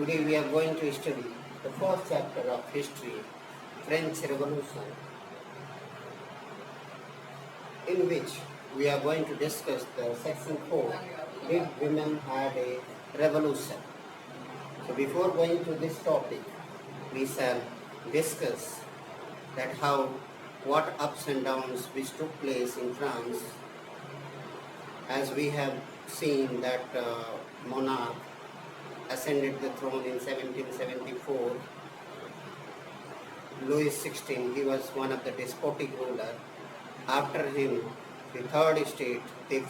Today we are going to study the first chapter of history, French Revolution, in which we are going to discuss the section 4, Did Women Have a Revolution? So before going to this topic, we shall discuss that what ups and downs which took place in France, as we have seen that monarch ascended the throne in 1774. Louis XVI, he was one of the despotic ruler. After him, the third state, they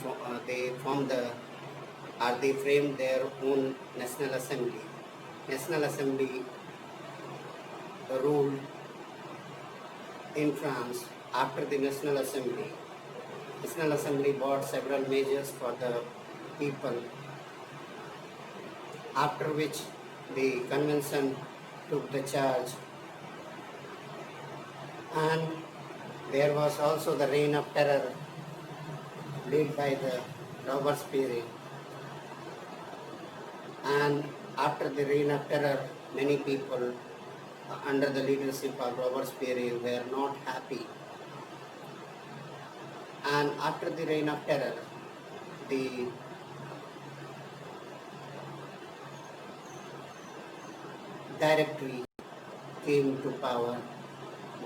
framed their own National Assembly. National Assembly ruled in France. After the National Assembly brought several measures for the people, after which the convention took the charge, and there was also the reign of terror led by the Robespierre. And after the reign of terror, many people under the leadership of Robespierre were not happy. And after the reign of terror, the Directory came to power.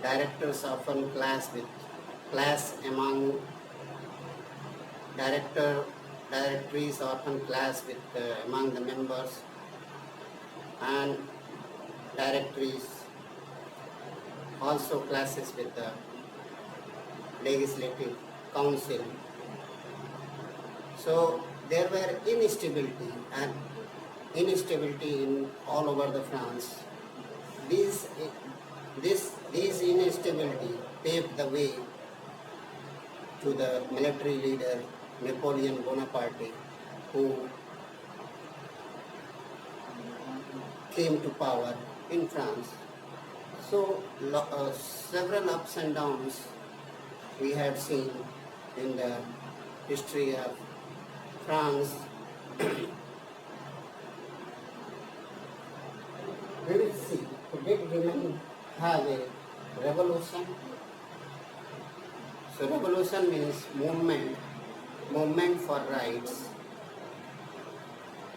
Directors often clash among directories often clash among the members, and directories also clashes with the legislative council. So there were instability in all over the France. This instability paved the way to the military leader Napoleon Bonaparte, who came to power in France. So several ups and downs we had seen in the history of France. We will see, did women have a revolution? So revolution means movement for rights.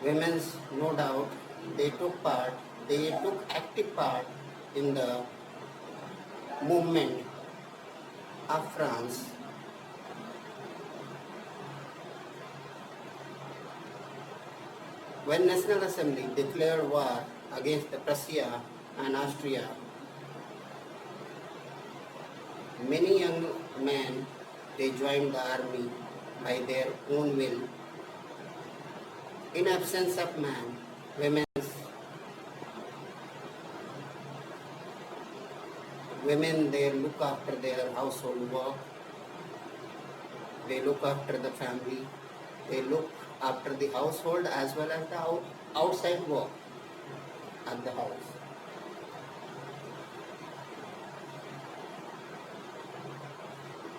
Women, no doubt, they took active part in the movement of France. When National Assembly declared war against the Prussia and Austria, many young men, they joined the army by their own will. In absence of man, women they look after their household work, they look after the family, they look after the household as well as the outside work at the house.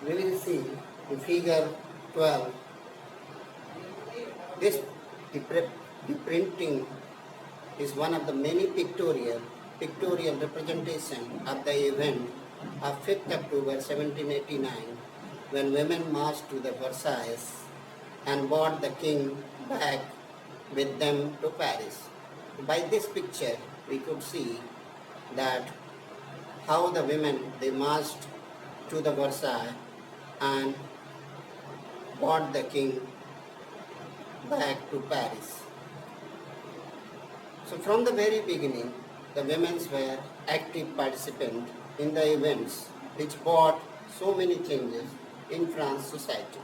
We will see in figure 12, the printing is one of the many pictorial representation of the event of 5th October 1789, when women marched to the Versailles and brought the king back with them to Paris. By this picture, we could see that how the women, they marched to the Versailles and brought the king back to Paris. So from the very beginning, the women were active participants in the events which brought so many changes in France society.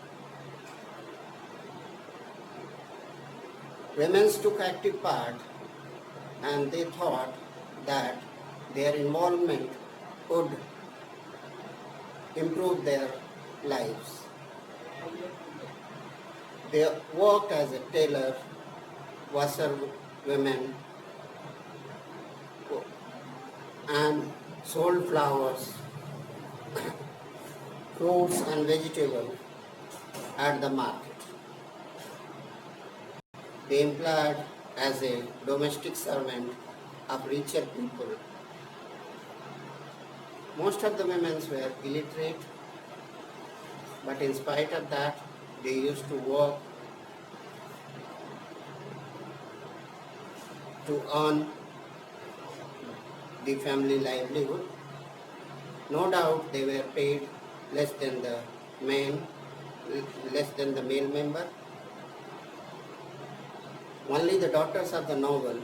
Women took active part, and they thought that their involvement would improve their lives. They worked as a tailor, washerwomen, and sold flowers, fruits and vegetables at the market. They employed as a domestic servant of richer people. Most of the women were illiterate, but in spite of that, they used to work to earn the family livelihood. No doubt they were paid less than the men, less than the male member. Only the daughters of the noble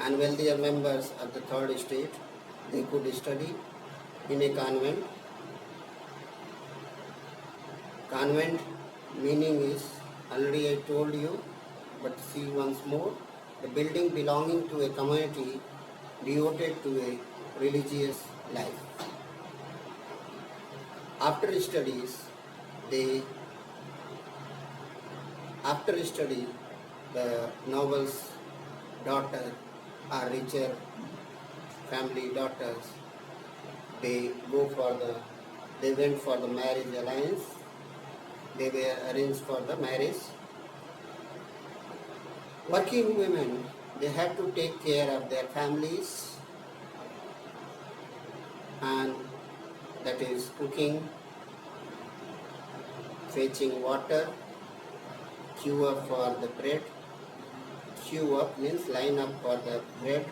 and wealthier members of the third estate, they could study in a convent. Convent meaning is, already I told you, but see once more, the building belonging to a community devoted to a religious life. After studies, the noble's daughter or richer family daughters, they went for the marriage alliance. They were arranged for the marriage. Working women, they had to take care of their families, and that is cooking, fetching water, queue up for the bread. Queue up means line up for the bread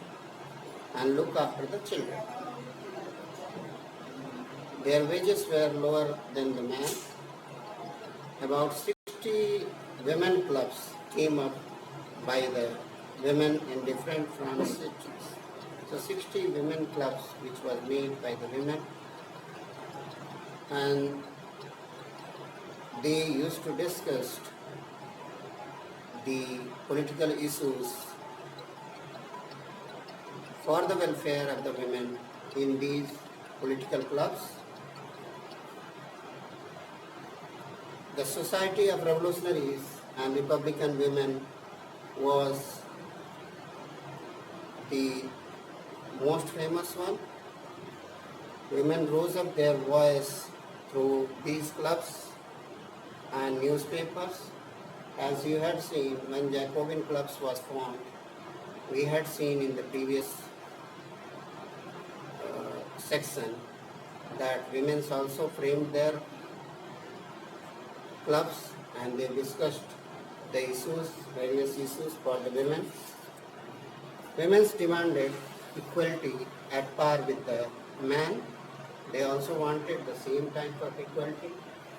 and look after the children. Their wages were lower than the men. About 60 women clubs came up by the women in different France cities. So 60 women clubs which was made by the women, and they used to discuss the political issues for the welfare of the women in these political clubs. The Society of Revolutionaries and Republican Women was the most famous one. Women rose up their voice through these clubs and newspapers. As you had seen, when Jacobin clubs was formed, we had seen in the previous section that women also framed their clubs and they discussed the issues, various issues for the women. Women demanded equality at par with the man. They also wanted the same type of equality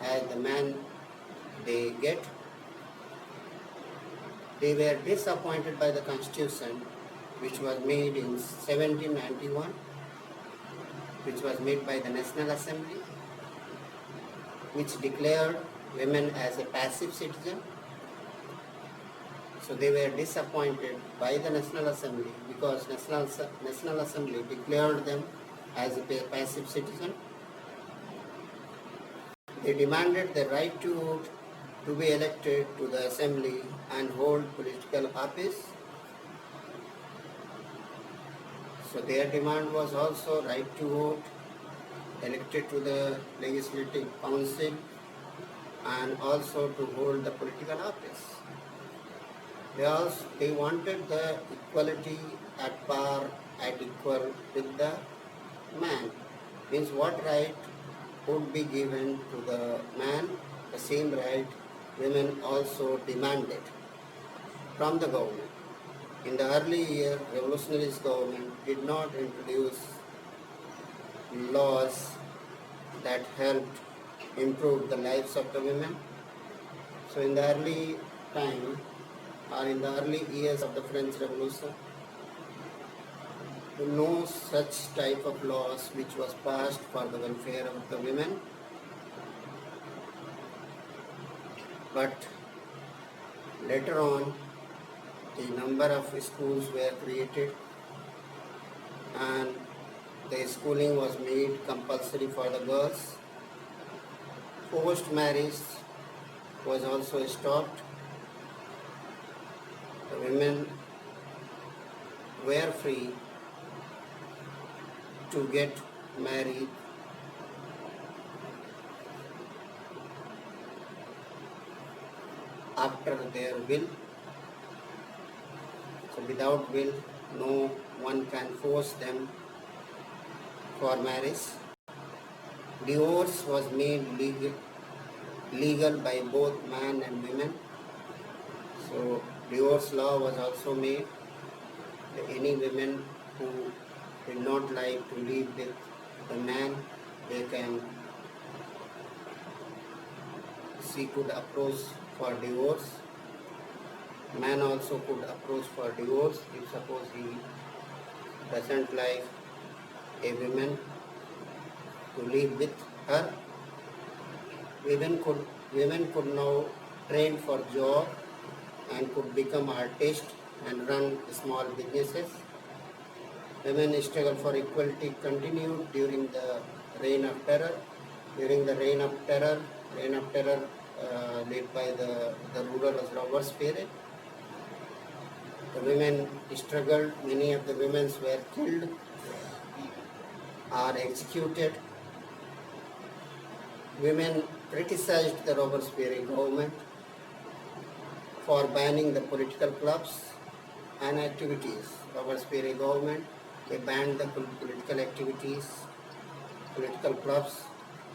as the man they get. They were disappointed by the constitution which was made in 1791, which was made by the National Assembly, which declared women as a passive citizen. So they were disappointed by the National Assembly because National Assembly declared them as a passive citizen. They demanded the right to vote, to be elected to the assembly and hold political office. So their demand was also right to vote, elected to the legislative council, and also to hold the political office. They wanted the equality at par, at equal with the man. Means what right would be given to the man, the same right women also demanded from the government. In the early year, revolutionary government did not introduce laws that helped improve the lives of the women. So in the early time, or in the early years of the French Revolution, no such type of laws which was passed for the welfare of the women. But later on, the number of schools were created and the schooling was made compulsory for the girls. Forced marriage was also stopped. The women were free to get married after their will. without will, no one can force them for marriage. Divorce was made legal by both man and women. So divorce law was also made. Any women who did not like to live with the man, she could approach for divorce. Man also could approach for divorce if suppose he doesn't like a woman to live with her. Women could now train for job and could become artists and run small businesses. Women's struggle for equality continued during the reign of terror. During the reign of terror led by the ruler Robert period, the women struggled. Many of the women were killed or executed. Women criticized the Robespierre government for banning the political clubs and activities. Robespierre government, they banned the political activities, political clubs.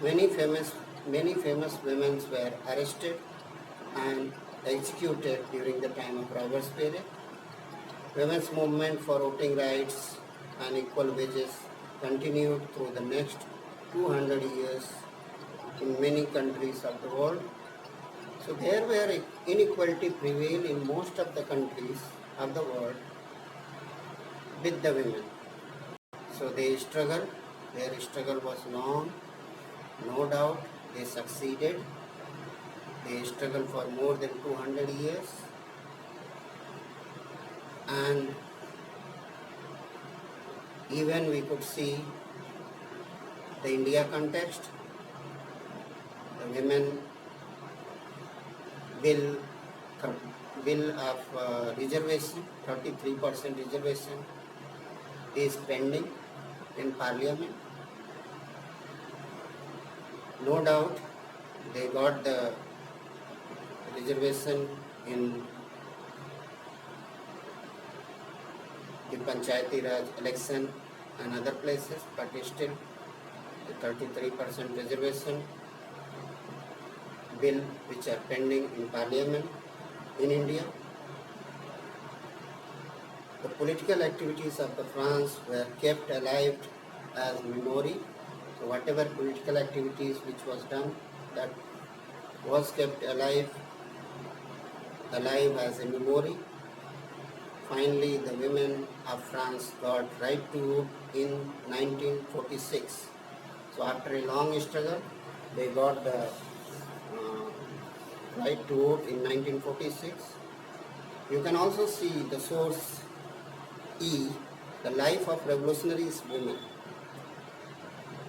Many famous women were arrested and executed during the time of Robespierre. Women's movement for voting rights and equal wages continued through the next 200 years in many countries of the world. So there were inequality prevail in most of the countries of the world with the women. So they struggled. Their struggle was long. No doubt they succeeded. They struggled for more than 200 years. And even we could see the India context, the women bill of reservation, 33% reservation is pending in Parliament. No doubt they got the reservation in the Panchayati Raj election and other places, but still the 33% reservation bill which are pending in Parliament in India. The political activities of the France were kept alive as memory. So whatever political activities which was done, that was kept alive as a memory. Finally, the women of France got right to vote in 1946. So after a long struggle, they got the right to vote in 1946. You can also see the source E, the life of revolutionary women.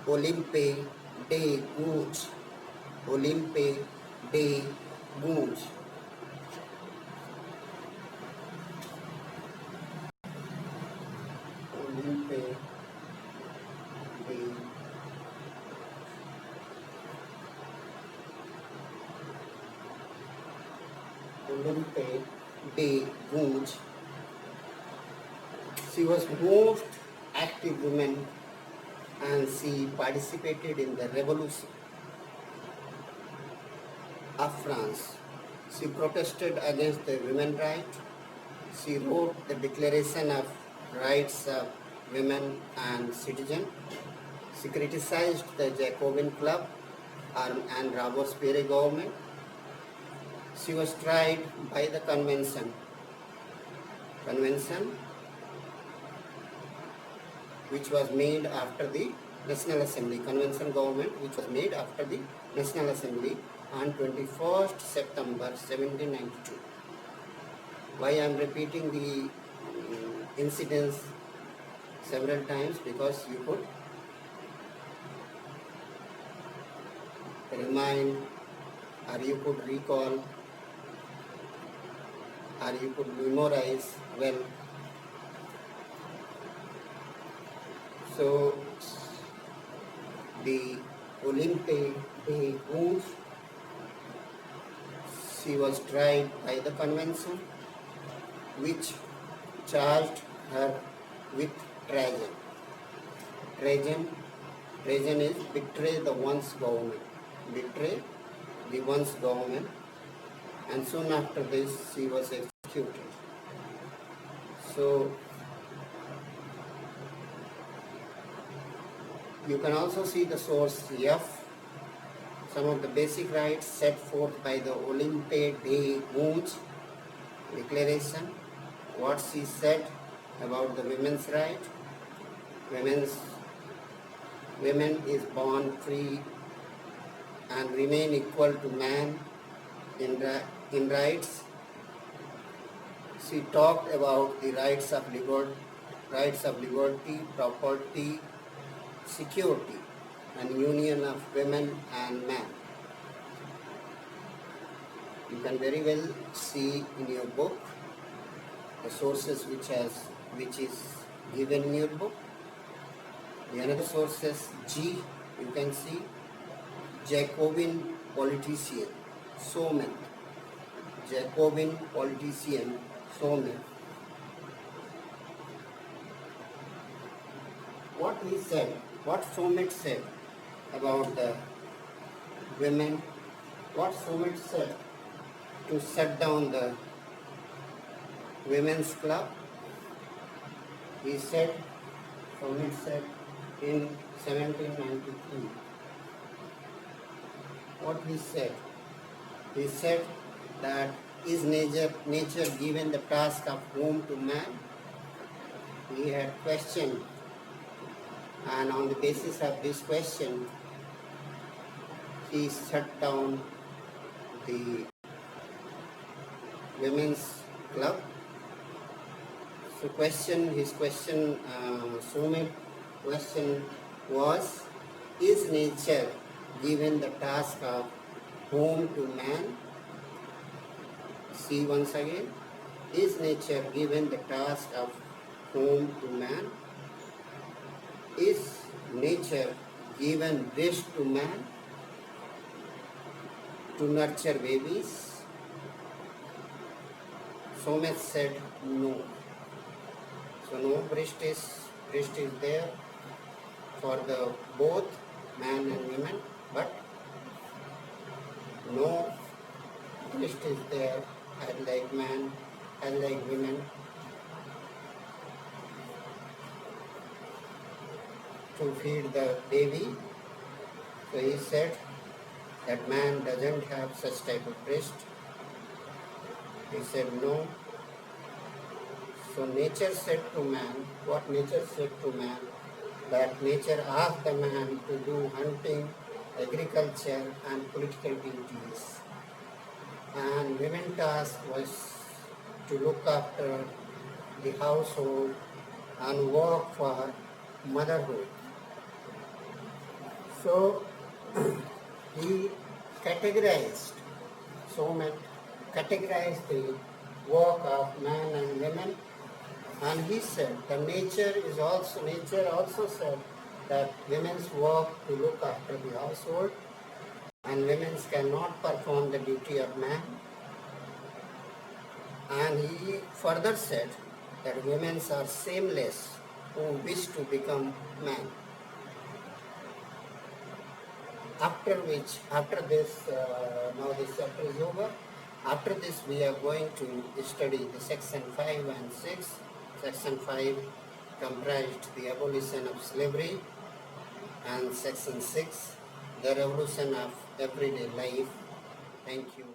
Olympe de Gouges. Olympe de Gouges. Olympe de Olympe de Gouges. She was most active woman and she participated in the revolution of France. She protested against the women's rights. She wrote the Declaration of Rights of Women and Citizens. She criticized the Jacobin Club and Robespierre government. She was tried by the convention which was made after the National Assembly, convention government which was made after the National Assembly on 21st September 1792. Why I am repeating the incidents several times? Because you could remind, or you could recall, or you could memorize well. So the Olympe de Gouges, she was tried by the convention which charged her with treason. Treason is betray the one's government. Betray the one's government, and soon after this she was executed. So you can also see the source F, some of the basic rights set forth by the Olympe de Gouges Declaration, what she said about the women's right. Women is born free and remain equal to man in rights. She talked about the rights of liberty, property, security, and union of women and men. You can very well see in your book the sources which is given in your book. The another sources G, you can see Jacobin politician, Soman. Jacobin politician, Soman. What he said, what Soman said about the women, what Soman said to shut down the women's club. He said, Soman said in 1793. What he said? He said that is nature given the task of home to man? He had questioned, and on the basis of this question, he shut down the women's club. So his question was, is nature given the task of home to man? See once again, is nature given the task of home to man? Is nature given breast to man to nurture babies? So much said no. So no breast is there for the both man and women, but no breast is there unlike man, unlike women, to feed the baby. So he said that man doesn't have such type of breast. He said no. So nature said to man, what nature said to man, that nature asked the man to do hunting, agriculture and political duties. And women's task was to look after the household and work for motherhood. So he categorized, categorized the work of man and women, and he said the nature also said that women's work to look after the household, and women cannot perform the duty of man. And he further said that women are shameless who wish to become man. After this, now this chapter is over. After this, we are going to study the section 5 and 6. Section 5 comprised the abolition of slavery, and section 6, the revolution of everyday life. Thank you.